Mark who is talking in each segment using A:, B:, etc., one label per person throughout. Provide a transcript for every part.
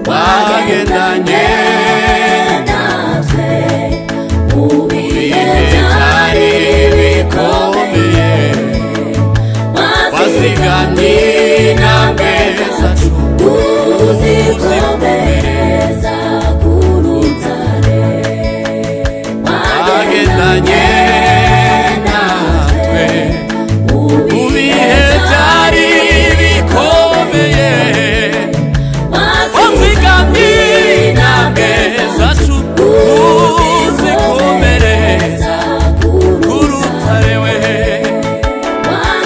A: wagendanye natwe mu bihe byari bikomeye, wasigamye intambwe zacu uzikomereza ku rutare, wagendanye natwe mu bihe byari bikomeye, wasigamye intambwe zacu uzikomereza ku rutare, we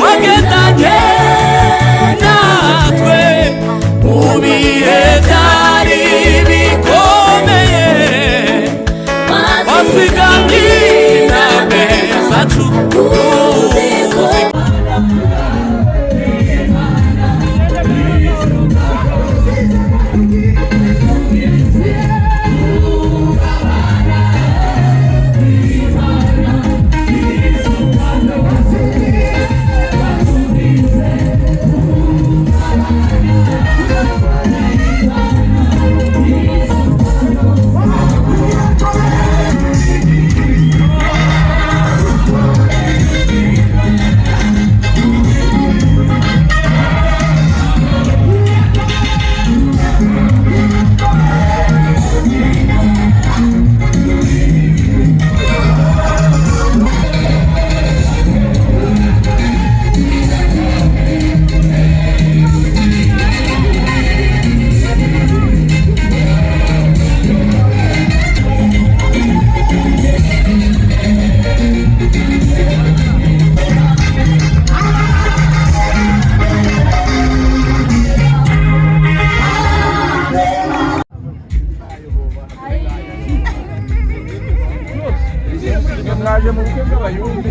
A: wagendanye natwe mu bihe byari bikomeye, wasigamye intambwe zacu
B: mwaje mu bukwe bw'abayumbi.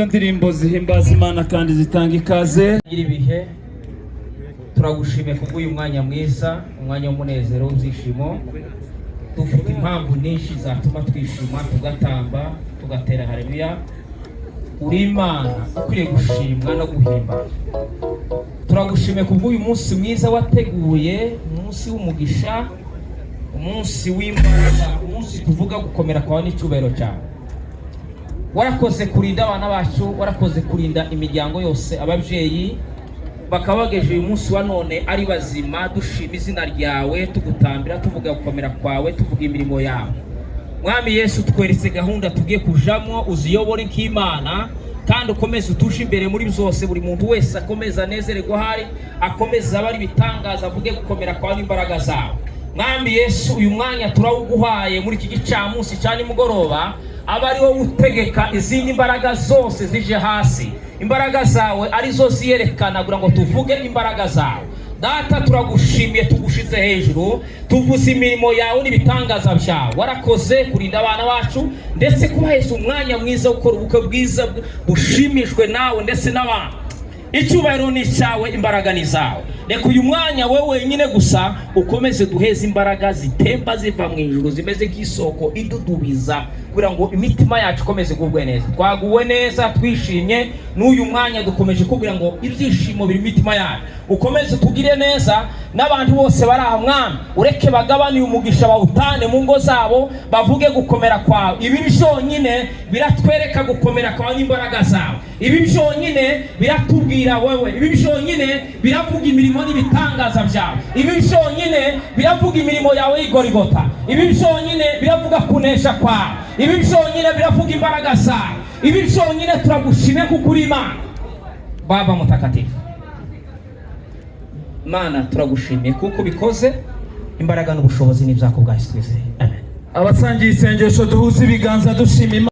A: izo ndirimbo zihimbaza Imana kandi zitanga ikaze.
C: Ibihe turagushimiye kubw'uyu mwanya mwiza, umwanya w'umunezero w'ibyishimo. Dufite impamvu nyinshi zatuma twishima, tugatamba, tugatera haleluya. Uri Imana ukwiye gushimwa no guhimba. Turagushimiye kubw'uyu munsi mwiza wateguye, umunsi w'umugisha, umunsi w'imbaraga, umunsi tuvuga gukomera kwawe n'icyubahiro cyawe. Warakoze kurinda abana bacu, warakoze kurinda imiryango yose, ababyeyi bakabageje uyu munsi wa none ari bazima. Dushima izina ryawe, tugutambira, tuvuga gukomera kwawe, tuvuga imirimo yawe. Mwami Yesu, tweretse gahunda tugiye kujamo, uziyobore nk'Imana kandi ukomeze utuje imbere muri byose. Buri muntu wese akomeza anezererwa hari, akomeza abari bitangaza, avuge gukomera kwawe n'imbaraga zawe. Mwami Yesu, uyu mwanya turawuguhaye muri iki gicamunsi cya nimugoroba, aba ari wowe utegeka izindi mbaraga zose zije hasi. Imbaraga zawe arizo ziyerekana kugira ngo tuvuge imbaraga zawe. Data, turagushimiye, tugushize hejuru, tuvuze imirimo yawe n'ibitangaza byawe. Warakoze kurinda abana bacu ndetse kubaheza umwanya mwiza wo gukora ubukwe bwiza bushimishwe nawe ndetse n'abantu. Icyubahiro ni cyawe, imbaraga ni zawe. Reka uyu mwanya wowe wenyine gusa ukomeze duheze imbaraga zitemba ziva mu ijuru, zimeze nk'isoko idudubiza kugira ngo imitima yacu ikomeze kugubwa neza. Twaguwe neza, twishimye n'uyu mwanya, dukomeje kugira ngo ibyishimo biri imitima yacu. Ukomeze tugire neza n'abantu bose bari aha Mwami, ureke bagabane umugisha bawutane mu ngo zabo, bavuge gukomera kwawe. Ibi byonyine biratwereka gukomera kwawe n'imbaraga zawe. Ibi byonyine biratubwira wewe. Ibi byonyine biravuga imirimo n'ibitangaza byawe. Ibi byonyine biravuga imirimo yawe y'Igorigota. Ibi byonyine biravuga kunesha kwawe. Ibi byonyine biravuga imbaraga zawe. Ibi byonyine turagushimye kuko uri Imana. Baba mutakatifu, Mana, turagushimiye kuko bikoze. Imbaraga n'ubushobozi n'ibyako bwa Yesu twizeye. Amen.
A: Abasangiye isengesho duhuze ibiganza dushima Imana.